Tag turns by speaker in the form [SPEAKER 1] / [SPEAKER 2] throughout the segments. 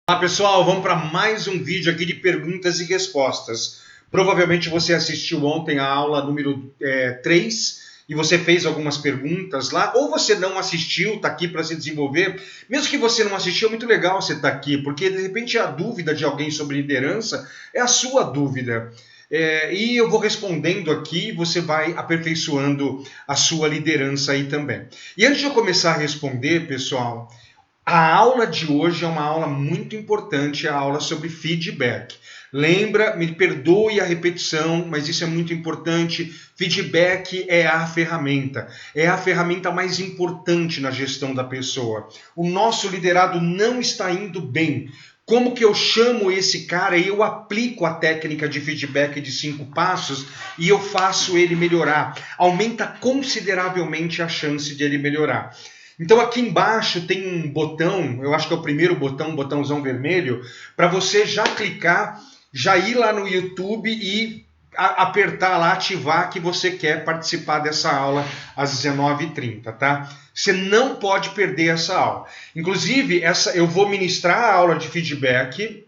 [SPEAKER 1] Olá pessoal, vamos para mais um vídeo aqui de perguntas e respostas. Provavelmente você assistiu ontem a aula número 3 e você fez algumas perguntas lá, ou você não assistiu, está aqui para se desenvolver. Mesmo que você não assistiu, é muito legal você estar aqui, porque de repente a dúvida de alguém sobre liderança é a sua dúvida. E eu vou respondendo aqui, você vai aperfeiçoando a sua liderança aí também. E antes de eu começar a responder, pessoal, a aula de hoje é uma aula muito importante, a aula sobre feedback. Lembra, me perdoe a repetição, mas isso é muito importante. Feedback é a ferramenta mais importante na gestão da pessoa. O nosso liderado não está indo bem. Como que eu chamo esse cara e eu aplico a técnica de feedback de 5 passos e eu faço ele melhorar? Aumenta consideravelmente a chance de ele melhorar. Então aqui embaixo tem um botão, eu acho que é o primeiro botão, um botãozão vermelho, para você já clicar, já ir lá no YouTube e apertar lá, ativar que você quer participar dessa aula às 19h30, tá? Você não pode perder essa aula. Inclusive, eu vou ministrar a aula de feedback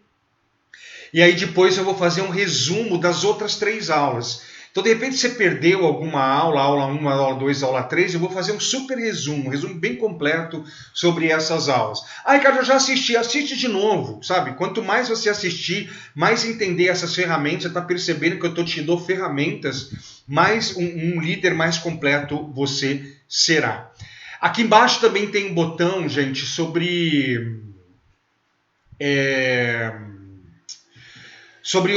[SPEAKER 1] e aí depois eu vou fazer um resumo das outras 3 aulas. Então, de repente, você perdeu alguma aula, aula 1, aula 2, aula 3, eu vou fazer um super resumo, um resumo bem completo sobre essas aulas. Ah, Ricardo, eu já assisti, assiste de novo, sabe? Quanto mais você assistir, mais entender essas ferramentas, você está percebendo que eu te dou ferramentas, mais um líder mais completo você será. Aqui embaixo também tem um botão, gente, sobre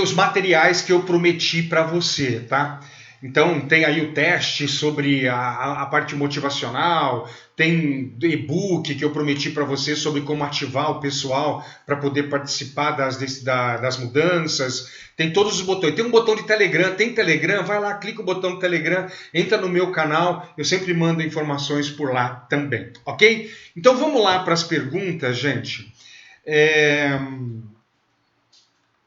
[SPEAKER 1] os materiais que eu prometi para você, tá? Então tem aí o teste sobre a parte motivacional, tem e-book que eu prometi para você sobre como ativar o pessoal para poder participar das mudanças, tem todos os botões, tem um botão de Telegram, tem Telegram, vai lá, clica o botão do Telegram, entra no meu canal, eu sempre mando informações por lá também, ok? Então vamos lá para as perguntas, gente.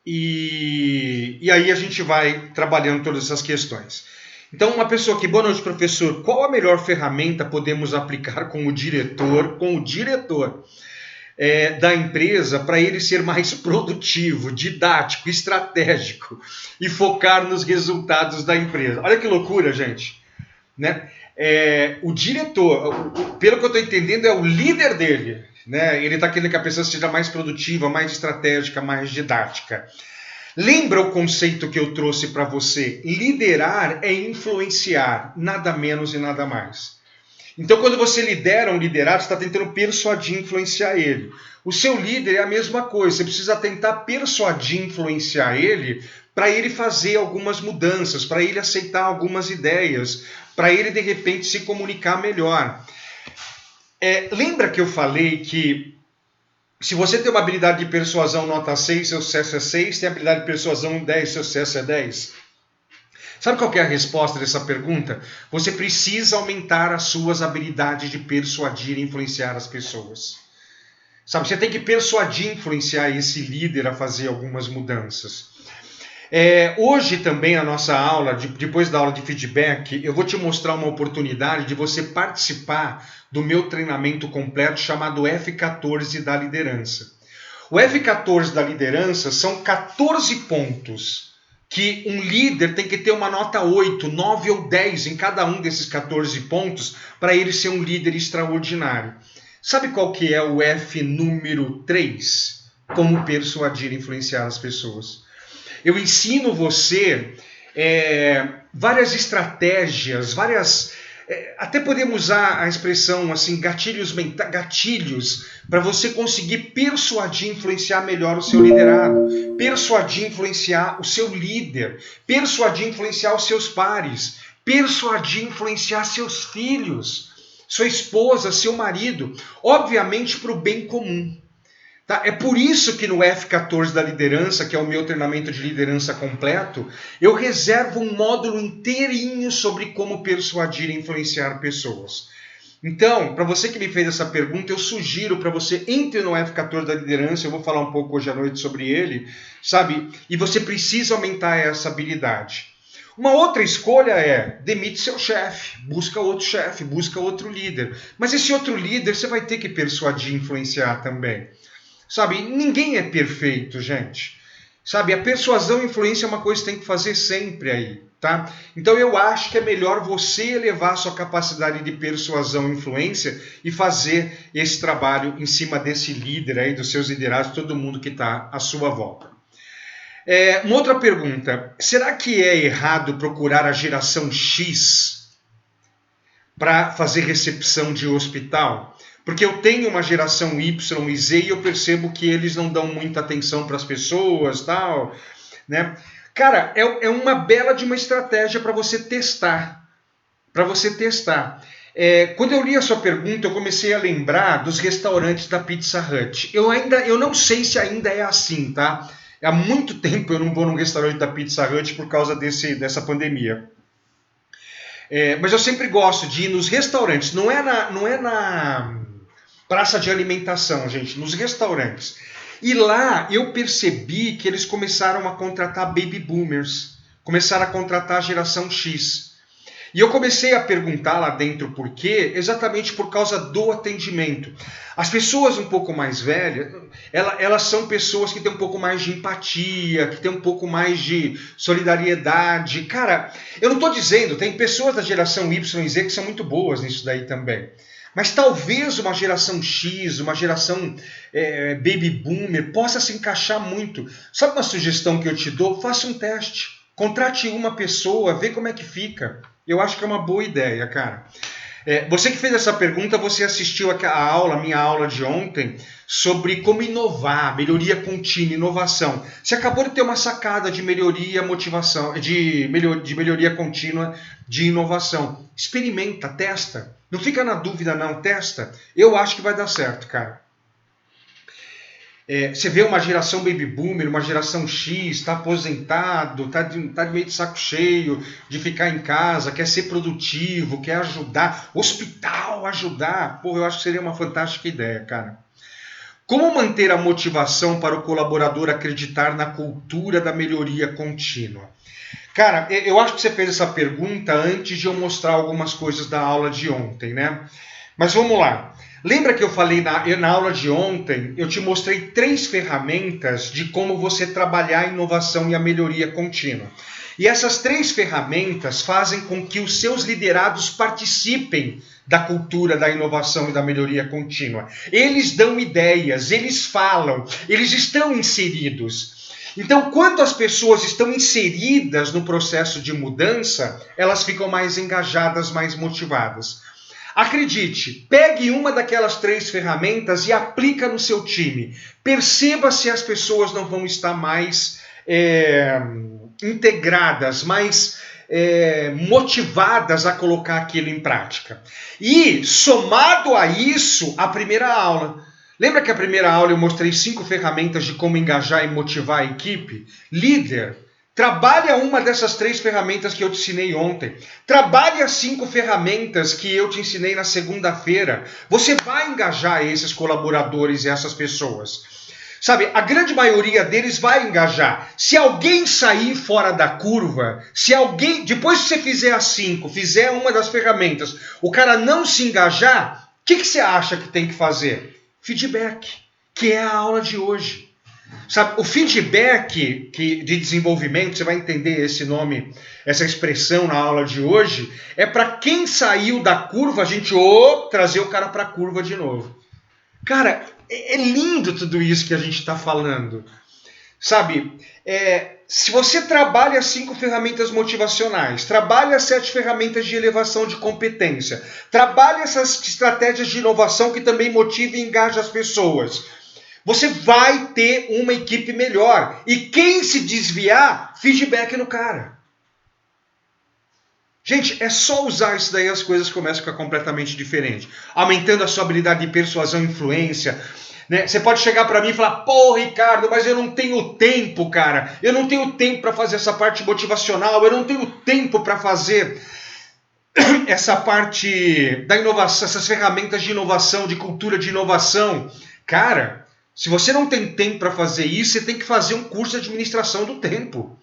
[SPEAKER 1] E aí a gente vai trabalhando todas essas questões. Então, uma pessoa aqui, boa noite, professor. Qual a melhor ferramenta podemos aplicar com o diretor da empresa para ele ser mais produtivo, didático, estratégico e focar nos resultados da empresa? Olha que loucura, gente. Né? O diretor, pelo que eu estou entendendo, é o líder dele. Né? Ele está querendo que a pessoa seja mais produtiva, mais estratégica, mais didática. Lembra o conceito que eu trouxe para você? Liderar é influenciar, nada menos e nada mais. Então, quando você lidera um liderado, você está tentando persuadir, influenciar ele. O seu líder é a mesma coisa, você precisa tentar persuadir, influenciar ele para ele fazer algumas mudanças, para ele aceitar algumas ideias, para ele, de repente, se comunicar melhor. Lembra que eu falei que se você tem uma habilidade de persuasão nota 6, seu sucesso é 6, tem habilidade de persuasão 10, seu sucesso é 10? Sabe qual que é a resposta dessa pergunta? Você precisa aumentar as suas habilidades de persuadir e influenciar as pessoas. Sabe, você tem que persuadir e influenciar esse líder a fazer algumas mudanças. Hoje também a nossa aula, depois da aula de feedback, eu vou te mostrar uma oportunidade de você participar do meu treinamento completo chamado F14 da liderança. O F14 da liderança são 14 pontos que um líder tem que ter uma nota 8, 9 ou 10 em cada um desses 14 pontos para ele ser um líder extraordinário. Sabe qual que é o F número 3? Como persuadir e influenciar as pessoas. Eu ensino você várias estratégias, até podemos usar a expressão assim, gatilhos para você conseguir persuadir, influenciar melhor o seu liderado, persuadir, influenciar o seu líder, persuadir, influenciar os seus pares, persuadir, influenciar seus filhos, sua esposa, seu marido, obviamente para o bem comum. Tá? É por isso que no F14 da liderança, que é o meu treinamento de liderança completo, eu reservo um módulo inteirinho sobre como persuadir e influenciar pessoas. Então, para você que me fez essa pergunta, eu sugiro para você entre no F14 da liderança, eu vou falar um pouco hoje à noite sobre ele, sabe? E você precisa aumentar essa habilidade. Uma outra escolha é demite seu chefe, busca outro líder. Mas esse outro líder você vai ter que persuadir e influenciar também. Sabe, ninguém é perfeito, gente. Sabe, a persuasão e influência é uma coisa que tem que fazer sempre aí, tá? Então eu acho que é melhor você elevar a sua capacidade de persuasão e influência e fazer esse trabalho em cima desse líder aí, dos seus liderados, todo mundo que está à sua volta. Uma outra pergunta, será que é errado procurar a geração X para fazer recepção de hospital? Porque eu tenho uma geração Y e Z e eu percebo que eles não dão muita atenção para as pessoas, tal, né? Cara, é uma bela de uma estratégia para você testar. Quando eu li a sua pergunta, eu comecei a lembrar dos restaurantes da Pizza Hut. Eu não sei se ainda é assim, tá? Há muito tempo eu não vou num restaurante da Pizza Hut por causa dessa pandemia. Mas eu sempre gosto de ir nos restaurantes, não é na praça de alimentação, gente, nos restaurantes. E lá eu percebi que eles começaram a contratar baby boomers, começaram a contratar a geração X. E eu comecei a perguntar lá dentro por quê, exatamente por causa do atendimento. As pessoas um pouco mais velhas, elas são pessoas que têm um pouco mais de empatia, que têm um pouco mais de solidariedade. Cara, eu não estou dizendo, tem pessoas da geração Y e Z que são muito boas nisso daí também. Mas talvez uma geração X, uma geração baby boomer possa se encaixar muito. Sabe uma sugestão que eu te dou? Faça um teste. Contrate uma pessoa, vê como é que fica. Eu acho que é uma boa ideia, cara. Você que fez essa pergunta, você assistiu a minha aula de ontem sobre como inovar, melhoria contínua, inovação. Você acabou de ter uma sacada de melhoria, motivação, de melhoria contínua, de inovação. Experimenta, testa. Não fica na dúvida não, testa. Eu acho que vai dar certo, cara. Você vê uma geração baby boomer, uma geração X, está aposentado, tá meio de saco cheio de ficar em casa, quer ser produtivo, quer ajudar, hospital ajudar. Pô, eu acho que seria uma fantástica ideia, cara. Como manter a motivação para o colaborador acreditar na cultura da melhoria contínua? Cara, eu acho que você fez essa pergunta antes de eu mostrar algumas coisas da aula de ontem, né? Mas vamos lá. Lembra que eu falei na aula de ontem, eu te mostrei 3 ferramentas de como você trabalhar a inovação e a melhoria contínua. E essas 3 ferramentas fazem com que os seus liderados participem da cultura da inovação e da melhoria contínua. Eles dão ideias, eles falam, eles estão inseridos. Então, quando as pessoas estão inseridas no processo de mudança, elas ficam mais engajadas, mais motivadas. Acredite, pegue uma daquelas 3 ferramentas e aplica no seu time. Perceba se as pessoas não vão estar mais integradas, mais motivadas a colocar aquilo em prática. E, somado a isso, a primeira aula. Lembra que a primeira aula eu mostrei 5 ferramentas de como engajar e motivar a equipe? Líder, trabalha uma dessas 3 ferramentas que eu te ensinei ontem. Trabalhe as 5 ferramentas que eu te ensinei na segunda-feira. Você vai engajar esses colaboradores e essas pessoas. Sabe, a grande maioria deles vai engajar. Se alguém sair fora da curva, se alguém, depois que você fizer as 5, fizer uma das ferramentas, o cara não se engajar, o que você acha que tem que fazer? Feedback, que é a aula de hoje. Sabe, o feedback de desenvolvimento, você vai entender esse nome, essa expressão na aula de hoje, é para quem saiu da curva, a gente trazer o cara para a curva de novo. Cara, é lindo tudo isso que a gente está falando. Sabe, se você trabalha as 5 ferramentas motivacionais, trabalha as 7 ferramentas de elevação de competência, trabalha essas estratégias de inovação que também motivam e engajam as pessoas, você vai ter uma equipe melhor. E quem se desviar, feedback no cara. Gente, é só usar isso daí, as coisas começam a ficar completamente diferentes. Aumentando a sua habilidade de persuasão e influência. Né? Você pode chegar para mim e falar, pô, Ricardo, mas eu não tenho tempo, cara. Eu não tenho tempo para fazer essa parte motivacional. Eu não tenho tempo para fazer essa parte da inovação, essas ferramentas de inovação, de cultura de inovação. Cara, se você não tem tempo para fazer isso, você tem que fazer um curso de administração do tempo.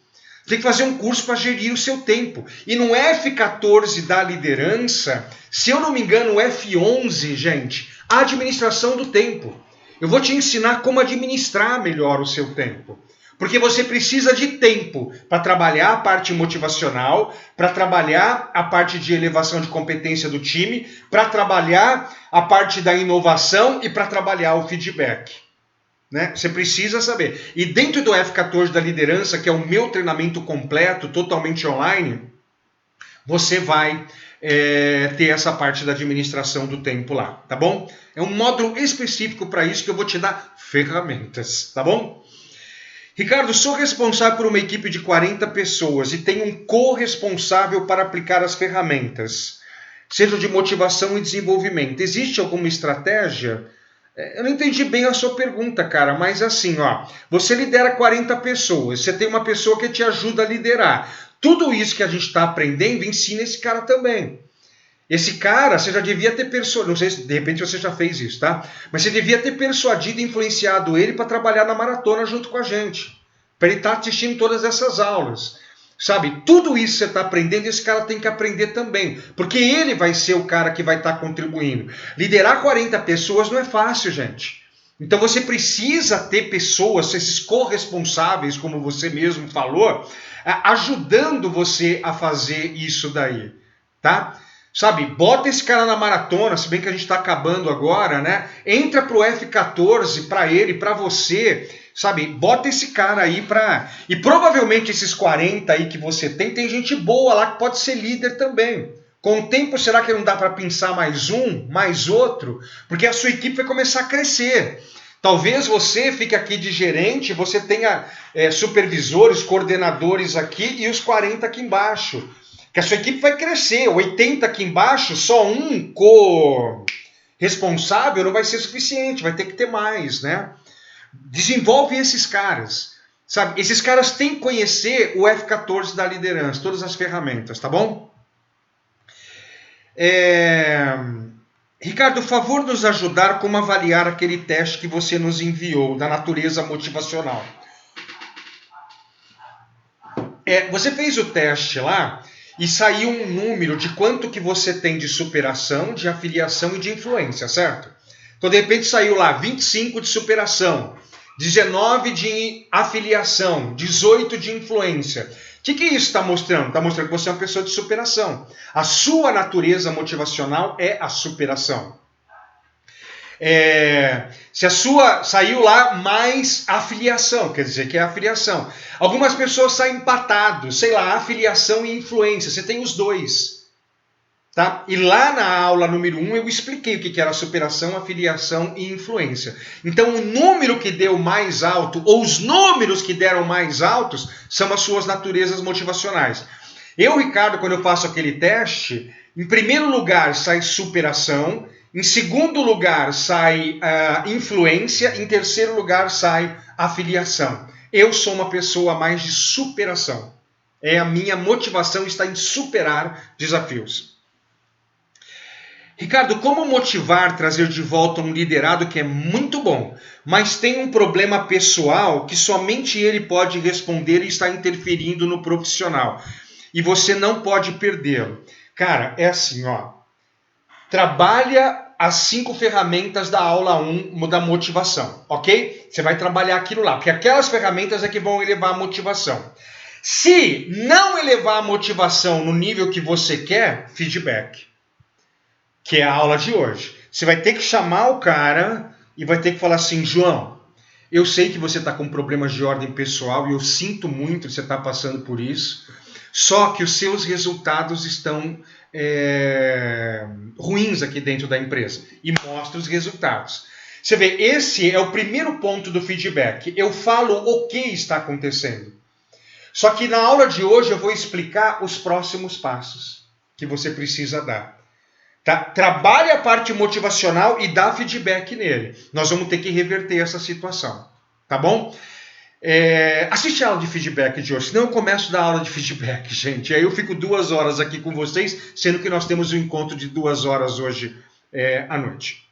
[SPEAKER 1] Você tem que fazer um curso para gerir o seu tempo. E no F14 da liderança, se eu não me engano, o F11, gente, a administração do tempo. Eu vou te ensinar como administrar melhor o seu tempo. Porque você precisa de tempo para trabalhar a parte motivacional, para trabalhar a parte de elevação de competência do time, para trabalhar a parte da inovação e para trabalhar o feedback. Né? Você precisa saber. E dentro do F14 da liderança, que é o meu treinamento completo, totalmente online, você vai ter essa parte da administração do tempo lá, tá bom? É um módulo específico para isso que eu vou te dar ferramentas, tá bom? Ricardo, sou responsável por uma equipe de 40 pessoas e tenho um corresponsável para aplicar as ferramentas, seja de motivação e desenvolvimento. Existe alguma estratégia? Eu não entendi bem a sua pergunta, cara, mas assim, ó, você lidera 40 pessoas, você tem uma pessoa que te ajuda a liderar. Tudo isso que a gente está aprendendo, ensina esse cara também. Esse cara, você já devia ter persuadido, não sei se de repente você já fez isso, tá? Mas você devia ter persuadido e influenciado ele para trabalhar na maratona junto com a gente. Para ele estar assistindo todas essas aulas. Sabe, tudo isso que você está aprendendo, esse cara tem que aprender também. Porque ele vai ser o cara que vai estar contribuindo. Liderar 40 pessoas não é fácil, gente. Então você precisa ter pessoas, esses corresponsáveis, como você mesmo falou, ajudando você a fazer isso daí, tá? Sabe, bota esse cara na maratona, se bem que a gente está acabando agora, né? Entra pro F14 para ele, para você, sabe? Bota esse cara aí para... E provavelmente esses 40 aí que você tem gente boa lá que pode ser líder também. Com o tempo, será que não dá para pensar mais um, mais outro? Porque a sua equipe vai começar a crescer. Talvez você fique aqui de gerente, você tenha supervisores, coordenadores aqui e os 40 aqui embaixo. Que a sua equipe vai crescer, 80 aqui embaixo, só um co-responsável não vai ser suficiente, vai ter que ter mais, né? Desenvolve esses caras, sabe? Esses caras têm que conhecer o F14 da liderança, todas as ferramentas, tá bom? Ricardo, por favor, nos ajudar como avaliar aquele teste que você nos enviou, da natureza motivacional. Você fez o teste lá e saiu um número de quanto que você tem de superação, de afiliação e de influência, certo? Então, de repente, saiu lá 25 de superação, 19 de afiliação, 18 de influência. O que isso está mostrando? Está mostrando que você é uma pessoa de superação. A sua natureza motivacional é a superação. Se a sua saiu lá mais afiliação, quer dizer que é afiliação. Algumas pessoas saem empatados, sei lá, afiliação e influência. Você tem os dois. Tá? E lá na aula número 1 eu expliquei o que era superação, afiliação e influência. Então o número que deu mais alto, ou os números que deram mais altos, são as suas naturezas motivacionais. Eu, Ricardo, quando eu faço aquele teste, em primeiro lugar sai superação, em segundo lugar sai influência, em terceiro lugar sai afiliação. Eu sou uma pessoa mais de superação. A minha motivação está em superar desafios. Ricardo, como motivar, trazer de volta um liderado que é muito bom, mas tem um problema pessoal que somente ele pode responder e está interferindo no profissional? E você não pode perdê-lo. Cara, é assim, ó. Trabalha as 5 ferramentas da aula 1 da motivação, ok? Você vai trabalhar aquilo lá, porque aquelas ferramentas é que vão elevar a motivação. Se não elevar a motivação no nível que você quer, feedback. Que é a aula de hoje. Você vai ter que chamar o cara e vai ter que falar assim, João, eu sei que você está com problemas de ordem pessoal e eu sinto muito que você está passando por isso, só que os seus resultados estão ruins aqui dentro da empresa. E mostra os resultados. Você vê, esse é o primeiro ponto do feedback. Eu falo o que está acontecendo. Só que na aula de hoje eu vou explicar os próximos passos que você precisa dar. Tá? Trabalhe a parte motivacional e dá feedback nele. Nós vamos ter que reverter essa situação. Tá bom? Assiste a aula de feedback de hoje, senão eu começo da aula de feedback, gente. Aí eu fico 2 horas aqui com vocês, sendo que nós temos um encontro de 2 horas hoje à noite.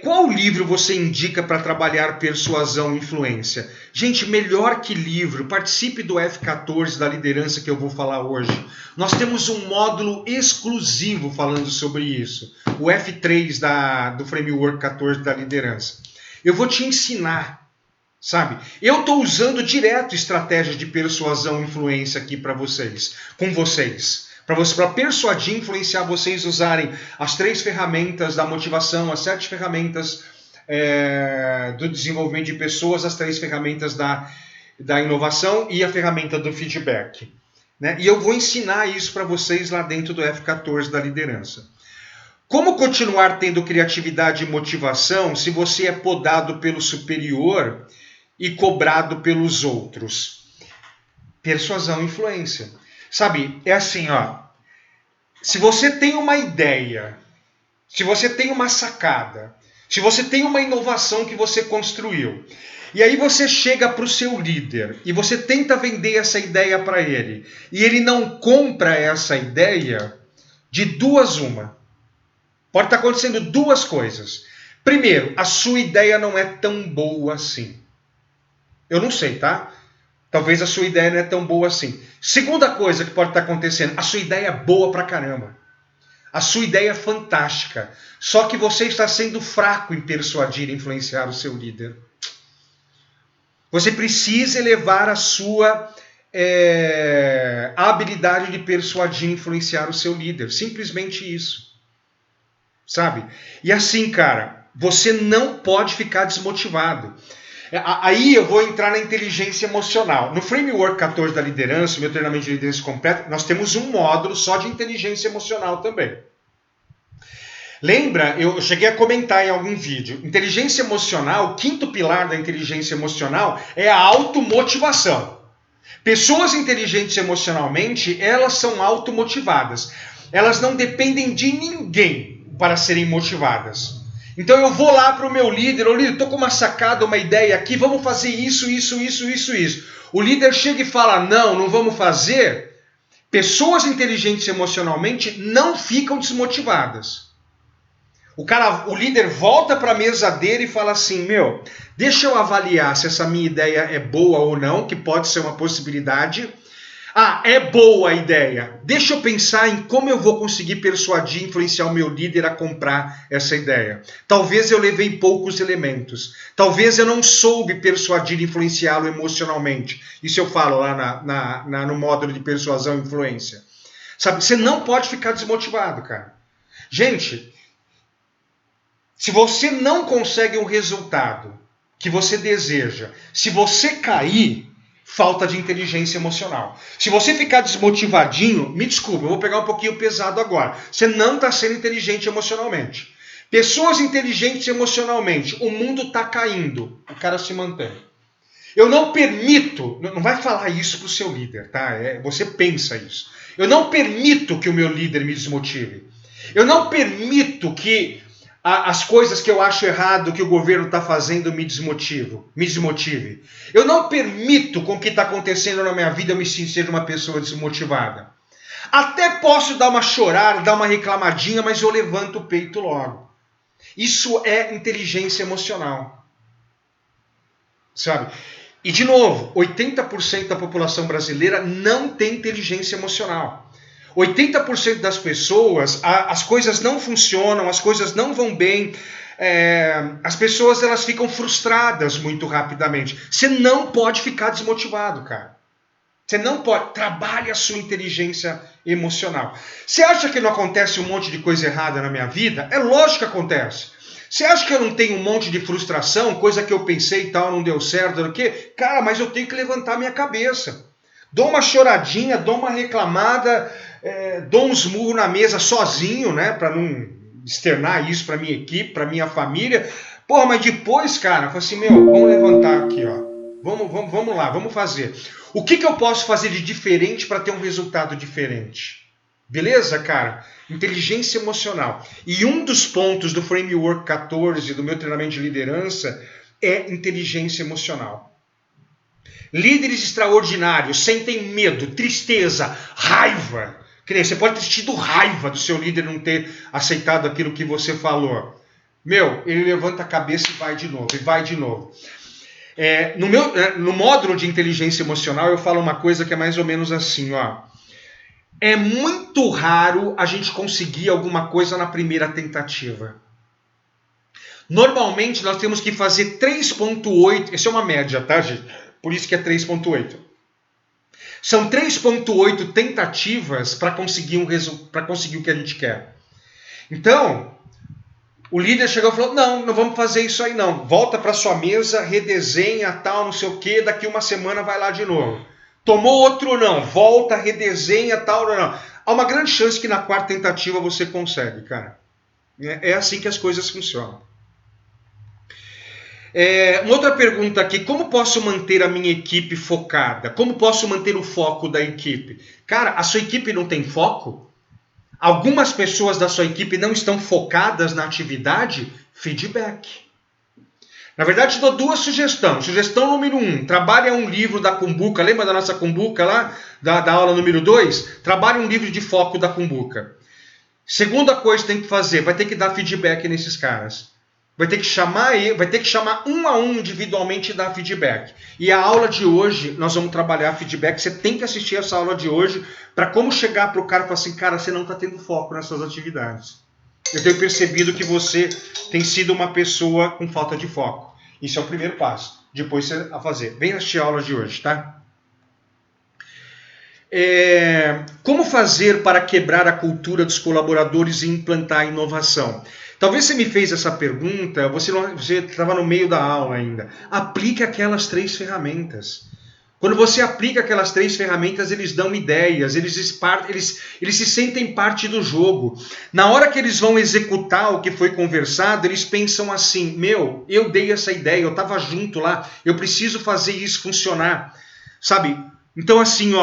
[SPEAKER 1] Qual livro você indica para trabalhar persuasão e influência? Gente, melhor que livro, participe do F14 da liderança que eu vou falar hoje. Nós temos um módulo exclusivo falando sobre isso. O F3 do Framework 14 da liderança. Eu vou te ensinar, sabe? Eu estou usando direto estratégias de persuasão e influência aqui para vocês, com vocês. Para persuadir e influenciar vocês usarem as 3 ferramentas da motivação, as 7 ferramentas do desenvolvimento de pessoas, as 3 ferramentas da inovação e a ferramenta do feedback. Né? E eu vou ensinar isso para vocês lá dentro do F14 da liderança. Como continuar tendo criatividade e motivação se você é podado pelo superior e cobrado pelos outros? Persuasão e influência. Sabe, é assim, ó. Se você tem uma ideia, se você tem uma sacada, se você tem uma inovação que você construiu, e aí você chega para o seu líder e você tenta vender essa ideia para ele, e ele não compra essa ideia, de 2 uma. Pode estar acontecendo 2 coisas. Primeiro, a sua ideia não é tão boa assim. Eu não sei, tá? Talvez a sua ideia não é tão boa assim. Segunda coisa que pode estar acontecendo, a sua ideia é boa pra caramba. A sua ideia é fantástica. Só que você está sendo fraco em persuadir e influenciar o seu líder. Você precisa elevar a sua habilidade de persuadir e influenciar o seu líder. Simplesmente isso. Sabe? E assim, cara, você não pode ficar desmotivado. Aí eu vou entrar na inteligência emocional. No Framework 14 da liderança, meu treinamento de liderança completo, nós temos um módulo só de inteligência emocional também. Lembra, eu cheguei a comentar em algum vídeo, inteligência emocional, o 5º pilar da inteligência emocional é a automotivação. Pessoas inteligentes emocionalmente, elas são automotivadas. Elas não dependem de ninguém para serem motivadas. Então eu vou lá para o meu líder, estou com uma sacada, uma ideia aqui, vamos fazer isso. O líder chega e fala, não vamos fazer. Pessoas inteligentes emocionalmente não ficam desmotivadas. O líder volta para a mesa dele e fala assim, deixa eu avaliar se essa minha ideia é boa ou não, que pode ser uma possibilidade. É boa a ideia. Deixa eu pensar em como eu vou conseguir persuadir e influenciar o meu líder a comprar essa ideia. Talvez eu levei poucos elementos. Talvez eu não soube persuadir e influenciá-lo emocionalmente. Isso eu falo lá no módulo de persuasão e influência. Sabe, você não pode ficar desmotivado, cara. Gente, se você não consegue o resultado que você deseja, se você cair, falta de inteligência emocional. Se você ficar desmotivadinho, me desculpa, eu vou pegar um pouquinho pesado agora. Você não está sendo inteligente emocionalmente. Pessoas inteligentes emocionalmente, o mundo está caindo, o cara se mantém. Eu não permito, não vai falar isso para o seu líder, tá? Você pensa isso. Eu não permito que o meu líder me desmotive. Eu não permito que as coisas que eu acho errado que o governo está fazendo me desmotive. Eu não permito com o que está acontecendo na minha vida eu me sentir uma pessoa desmotivada. Até posso dar uma chorada, dar uma reclamadinha, mas eu levanto o peito logo. Isso é inteligência emocional. Sabe? E de novo, 80% da população brasileira não tem inteligência emocional. 80% das pessoas, as coisas não funcionam, as coisas não vão bem, as pessoas elas ficam frustradas muito rapidamente. Você não pode ficar desmotivado, cara. Você não pode. Trabalhe a sua inteligência emocional. Você acha que não acontece um monte de coisa errada na minha vida? É lógico que acontece. Você acha que eu não tenho um monte de frustração, coisa que eu pensei e tal, não deu certo, o quê? Cara, mas eu tenho que levantar minha cabeça. Dou uma choradinha, dou uma reclamada, dou uns murros na mesa sozinho, né? Para não externar isso para minha equipe, para minha família. Porra, mas depois, cara, eu falo assim, vamos levantar aqui, ó. Vamos lá, vamos fazer. O que eu posso fazer de diferente para ter um resultado diferente? Beleza, cara? Inteligência emocional. E um dos pontos do Framework 14, do meu treinamento de liderança, é inteligência emocional. Líderes extraordinários sentem medo, tristeza, raiva. Você pode ter tido raiva do seu líder não ter aceitado aquilo que você falou. Meu, ele levanta a cabeça e vai de novo, e vai de novo. No módulo de inteligência emocional eu falo uma coisa que é mais ou menos assim, ó. É muito raro a gente conseguir alguma coisa na primeira tentativa. Normalmente nós temos que fazer 3.8, isso é uma média, tá, gente? Por isso que é 3.8. São 3.8 tentativas para conseguir o que a gente quer. Então, o líder chegou e falou, não vamos fazer isso aí não. Volta para sua mesa, redesenha, tal, não sei o que, daqui uma semana vai lá de novo. Tomou outro não, volta, redesenha, tal, não. Há uma grande chance que na quarta tentativa você consegue, cara. É assim que as coisas funcionam. Uma outra pergunta aqui, como posso manter a minha equipe focada? Como posso manter o foco da equipe? Cara, a sua equipe não tem foco? Algumas pessoas da sua equipe não estão focadas na atividade? Feedback. Na verdade, te dou duas sugestões. Sugestão número 1, trabalhe um livro da Cumbuca. Lembra da nossa Cumbuca lá? Da aula número 2? Trabalhe um livro de foco da Cumbuca. Segunda coisa que tem que fazer, vai ter que dar feedback nesses caras. Vai ter que chamar um a um individualmente e dar feedback. E a aula de hoje, nós vamos trabalhar feedback. Você tem que assistir essa aula de hoje para como chegar para o cara e falar assim, cara, você não está tendo foco nas suas atividades. Eu tenho percebido que você tem sido uma pessoa com falta de foco. Isso é o primeiro passo. Depois você a fazer. Vem assistir a aula de hoje, tá? Como fazer para quebrar a cultura dos colaboradores e implantar a inovação? Talvez você me fez essa pergunta, você estava no meio da aula ainda. Aplique aquelas 3 ferramentas. Quando você aplica aquelas 3 ferramentas, eles dão ideias, eles se sentem parte do jogo. Na hora que eles vão executar o que foi conversado, eles pensam assim, eu dei essa ideia, eu estava junto lá, eu preciso fazer isso funcionar. Sabe? Então assim,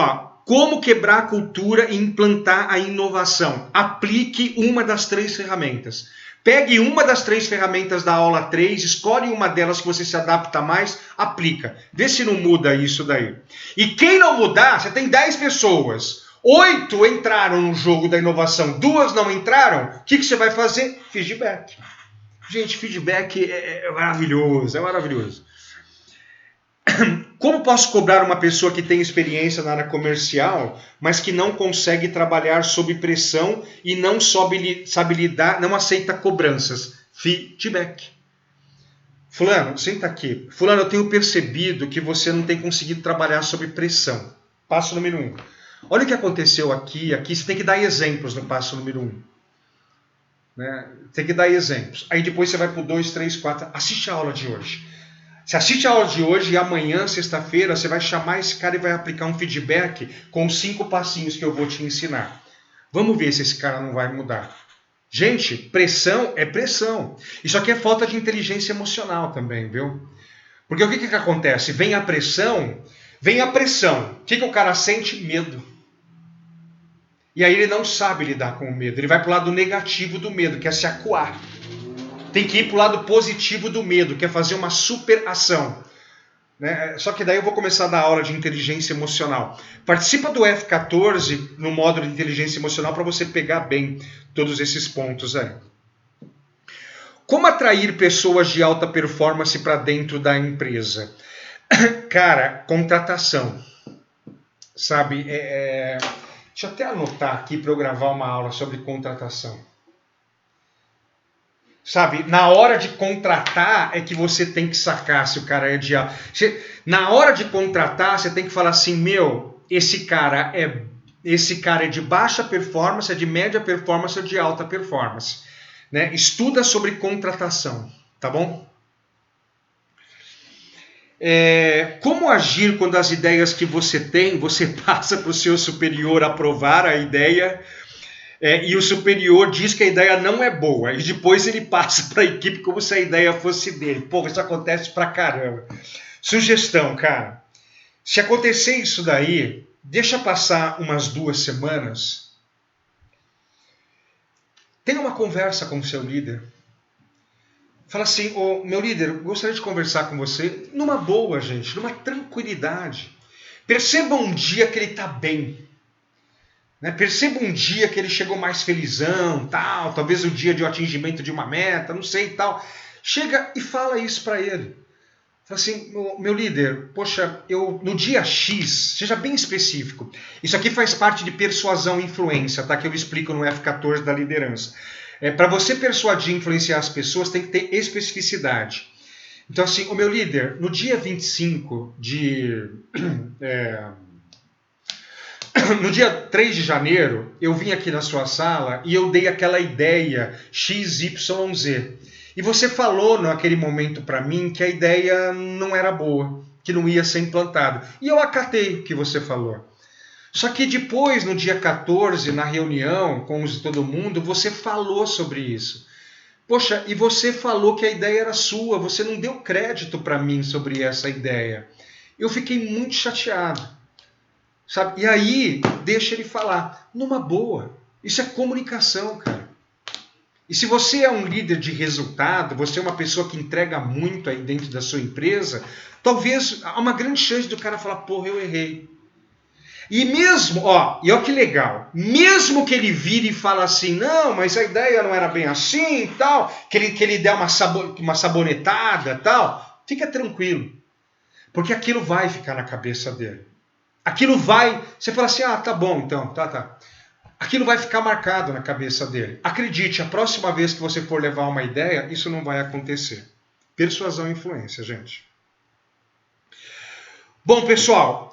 [SPEAKER 1] como quebrar a cultura e implantar a inovação? Aplique uma das 3 ferramentas. Pegue uma das 3 ferramentas da aula 3, escolhe uma delas que você se adapta mais, aplica. Vê se não muda isso daí. E quem não mudar, você tem 10 pessoas. 8 entraram no jogo da inovação, 2 não entraram. O que você vai fazer? Feedback. Gente, feedback é maravilhoso, é maravilhoso. Como posso cobrar uma pessoa que tem experiência na área comercial, mas que não consegue trabalhar sob pressão e não sabe lidar, não aceita cobranças? Feedback. Fulano, senta aqui. Fulano, eu tenho percebido que você não tem conseguido trabalhar sob pressão. Passo número 1. Olha o que aconteceu aqui. Você tem que dar exemplos no passo número 1. Né? Tem que dar exemplos. Aí depois você vai para o 2, 3, 4. Assiste a aula de hoje. Você assiste a aula de hoje e amanhã, sexta-feira, você vai chamar esse cara e vai aplicar um feedback com os 5 passinhos que eu vou te ensinar. Vamos ver se esse cara não vai mudar. Gente, pressão é pressão. Isso aqui é falta de inteligência emocional também, viu? Porque o que acontece? Vem a pressão. O que o cara sente? Medo. E aí ele não sabe lidar com o medo. Ele vai para o lado negativo do medo, que é se acuar. Tem que ir para o lado positivo do medo, que é fazer uma superação. Né? Só que daí eu vou começar a dar aula de inteligência emocional. Participa do F14 no módulo de inteligência emocional para você pegar bem todos esses pontos aí. Como atrair pessoas de alta performance para dentro da empresa? Cara, contratação. Sabe, deixa eu até anotar aqui para eu gravar uma aula sobre contratação. Sabe, na hora de contratar é que você tem que sacar se o cara é de alta. Na hora de contratar, você tem que falar assim, esse cara é de baixa performance, é de média performance ou de alta performance. Né? Estuda sobre contratação, tá bom? Como agir quando as ideias que você tem, você passa para o seu superior aprovar a ideia... e o superior diz que a ideia não é boa. E depois ele passa para a equipe como se a ideia fosse dele. Pô, isso acontece pra caramba. Sugestão, cara. Se acontecer isso daí, deixa passar umas 2 semanas. Tenha uma conversa com o seu líder. Fala assim, meu líder, eu gostaria de conversar com você numa boa, gente, numa tranquilidade. Perceba um dia que ele está bem. Né? Perceba um dia que ele chegou mais felizão, tal, talvez o dia de atingimento de uma meta, não sei, tal. Chega e fala isso para ele. Fala assim, meu líder, poxa, eu no dia X, seja bem específico. Isso aqui faz parte de persuasão e influência, tá? Que eu explico no F14 da liderança. Para você persuadir e influenciar as pessoas, tem que ter especificidade. Então, assim, o meu líder, no dia 25 de... no dia 3 de janeiro, eu vim aqui na sua sala e eu dei aquela ideia XYZ. E você falou naquele momento para mim que a ideia não era boa, que não ia ser implantada. E eu acatei o que você falou. Só que depois, no dia 14, na reunião com todo mundo, você falou sobre isso. Poxa, e você falou que a ideia era sua, você não deu crédito para mim sobre essa ideia. Eu fiquei muito chateado. Sabe? E aí, deixa ele falar, numa boa. Isso é comunicação, cara. E se você é um líder de resultado, você é uma pessoa que entrega muito aí dentro da sua empresa, talvez há uma grande chance do cara falar, porra, eu errei. E mesmo, e olha que legal, mesmo que ele vire e fale assim, não, mas a ideia não era bem assim e tal, que ele dê uma sabonetada e tal, fica tranquilo. Porque aquilo vai ficar na cabeça dele. Aquilo vai, você fala assim, tá bom então, tá. Aquilo vai ficar marcado na cabeça dele. Acredite, a próxima vez que você for levar uma ideia, isso não vai acontecer. Persuasão e influência, gente. Bom, pessoal,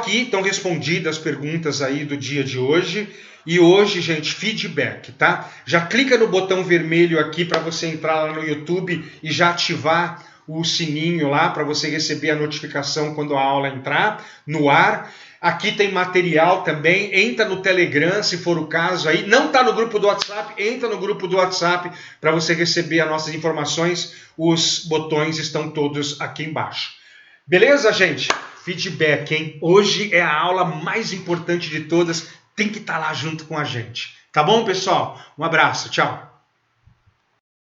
[SPEAKER 1] estão respondidas as perguntas aí do dia de hoje. E hoje, gente, feedback, tá? Já clica no botão vermelho aqui para você entrar lá no YouTube e já ativar o sininho lá para você receber a notificação quando a aula entrar no ar. Aqui tem material também, entra no Telegram se for o caso aí. Não está no grupo do WhatsApp, entra no grupo do WhatsApp para você receber as nossas informações. Os botões estão todos aqui embaixo. Beleza, gente? Feedback, hein? Hoje é a aula mais importante de todas. Tem que estar lá junto com a gente. Tá bom, pessoal? Um abraço, tchau.